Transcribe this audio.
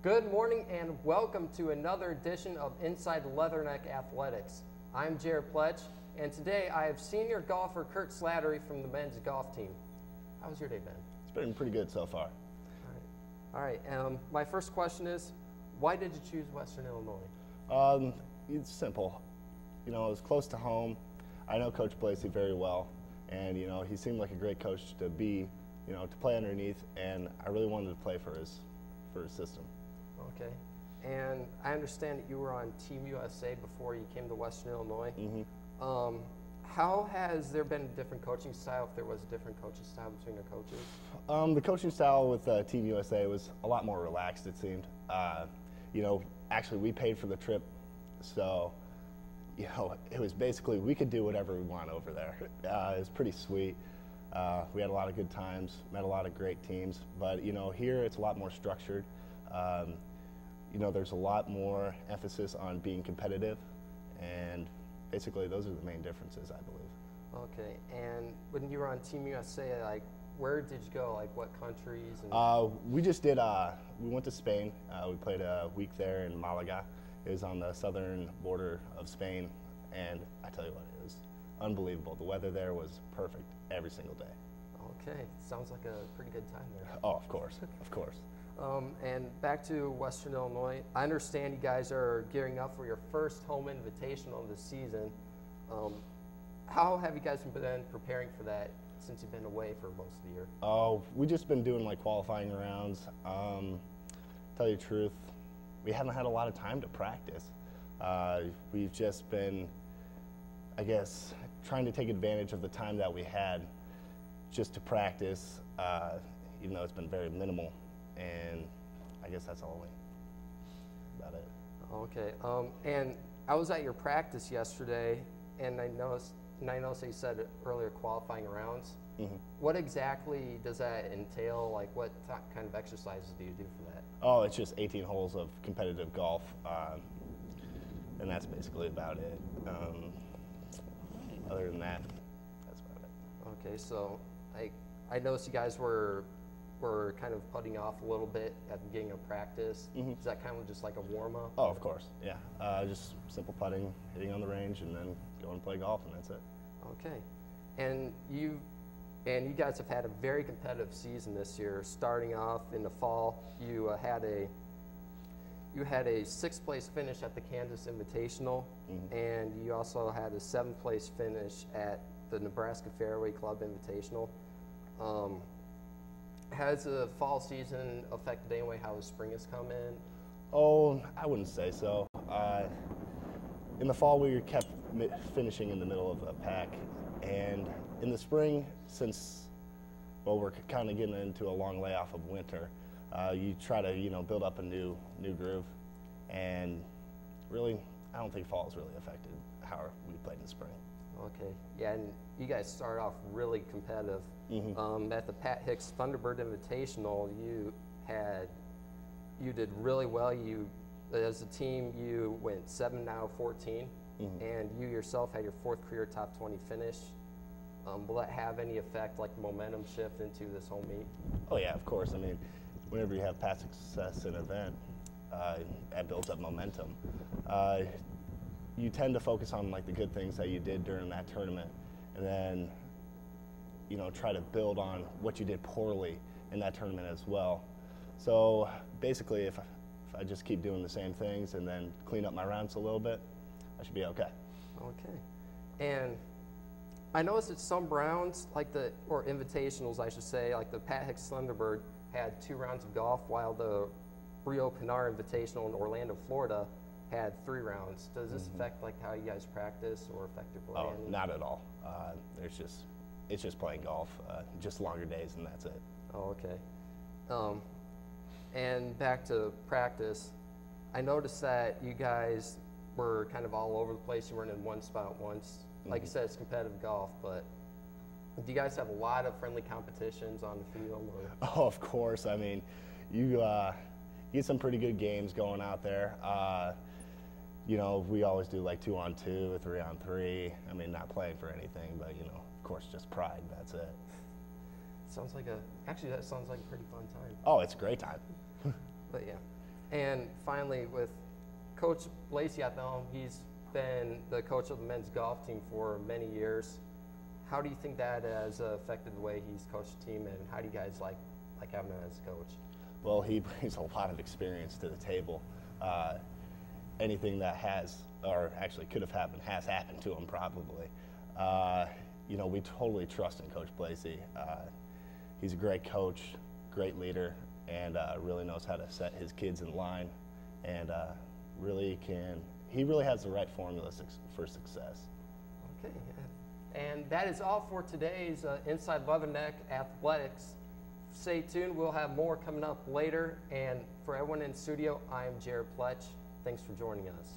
Good morning and welcome to another edition of Inside Leatherneck Athletics. I'm Jared Pletsch, and today I have senior golfer Kurt Slattery from the men's golf team. How's your day been? It's been pretty good so far. All right. My first question is, why did you choose Western Illinois? It's simple. You know, it was close to home. I know Coach Blasey very well, and you know, he seemed like a great coach to be, you know, to play underneath, and I really wanted to play for his system. Okay. And I understand that you were on Team USA before you came to Western Illinois. Mm-hmm. How has there been a different coaching style, if there was a different coaching style between your coaches? The coaching style with Team USA was a lot more relaxed, it seemed. You know, actually we paid for the trip, so, you know, it was basically, we could do whatever we want over there. It was pretty sweet. We had a lot of good times, met a lot of great teams, but, you know, here it's a lot more structured. You know, there's a lot more emphasis on being competitive, and basically those are the main differences, I believe. Okay, and when you were on Team USA, like, where did you go? Like, what countries? And we just did, we went to Spain. We played a week there in Malaga. It was on the southern border of Spain, and I tell you what, it was unbelievable. The weather there was perfect every single day. Okay, sounds like a pretty good time there. Oh, of course, of course. And back to Western Illinois, I understand you guys are gearing up for your first home invitational of the season. How have you guys been preparing for that since you've been away for most of the year? Oh, we've just been doing like qualifying rounds. Tell you the truth, we haven't had a lot of time to practice. We've just been, I guess, trying to take advantage of the time that we had just to practice, even though it's been very minimal. And I guess that's all about it. Okay. And I was at your practice yesterday, and I noticed that you said earlier qualifying rounds. Mm-hmm. What exactly does that entail? Like, what kind of exercises do you do for that? Oh, it's just 18 holes of competitive golf, and that's basically about it. Other than that, that's about it. Okay, so I noticed you guys were kind of putting off a little bit at the beginning of practice. Mm-hmm. Is that kind of just like a warm-up? Oh, of course, yeah. Just simple putting, hitting on the range, and then go and play golf, and that's it. Okay. And you guys have had a very competitive season this year. Starting off in the fall, you had a sixth place finish at the Kansas Invitational, Mm-hmm. and you also had a seventh place finish at the Nebraska Fairway Club Invitational. Has the fall season affected any way how the spring has come in? Oh, I wouldn't say so. In the fall, we kept finishing in the middle of the pack, and in the spring, since, well, we're kind of getting into a long layoff of winter, you try to, you know, build up a new groove, and really, I don't think fall has really affected how we played in the spring. Okay, yeah, and you guys started off really competitive. Mm-hmm. At the Pat Hicks Thunderbird Invitational, you did really well. As a team, you went 7 out of 14, mm-hmm. and you yourself had your fourth career top 20 finish. Will that have any effect, like momentum shift into this home meet? Oh yeah, of course. I mean, whenever you have past success in an event, that builds up momentum. You tend to focus on like the good things that you did during that tournament, and then, you know, try to build on what you did poorly in that tournament as well. So basically, if I just keep doing the same things and then clean up my rounds a little bit, I should be okay. Okay. And I noticed that some rounds, or invitationals, I should say, like the Pat Hicks Thunderbird had 2 rounds of golf, while the Rio Pinar Invitational in Orlando, Florida had 3 rounds. Does this Mm-hmm. affect like how you guys practice or affect your play? Oh, not at all. It's just playing golf, just longer days, and that's it. Oh, okay. And back to practice, I noticed that you guys were kind of all over the place. You weren't in one spot once. Like you said, it's competitive golf, but do you guys have a lot of friendly competitions on the field? Or? Oh, of course. I mean, you get some pretty good games going out there. You know, we always do like 2-on-2, 3-on-3. I mean, not playing for anything, but, you know, of course, just pride. That's it. Sounds like that sounds like a pretty fun time. Oh, it's a great time. But yeah. And finally, with Coach Lacey at the helm, he's been the coach of the men's golf team for many years. How do you think that has affected the way he's coached the team, and how do you guys like having him as a coach? Well, he brings a lot of experience to the table. Anything that has, or actually could have happened, has happened to him probably. You know, we totally trust in Coach Lacey. He's a great coach, great leader, and really knows how to set his kids in line, and he really has the right formula for success. Okay, and that is all for today's Inside Leatherneck Athletics. Stay tuned, we'll have more coming up later, and for everyone in studio, I am Jared Pletsch. Thanks for joining us.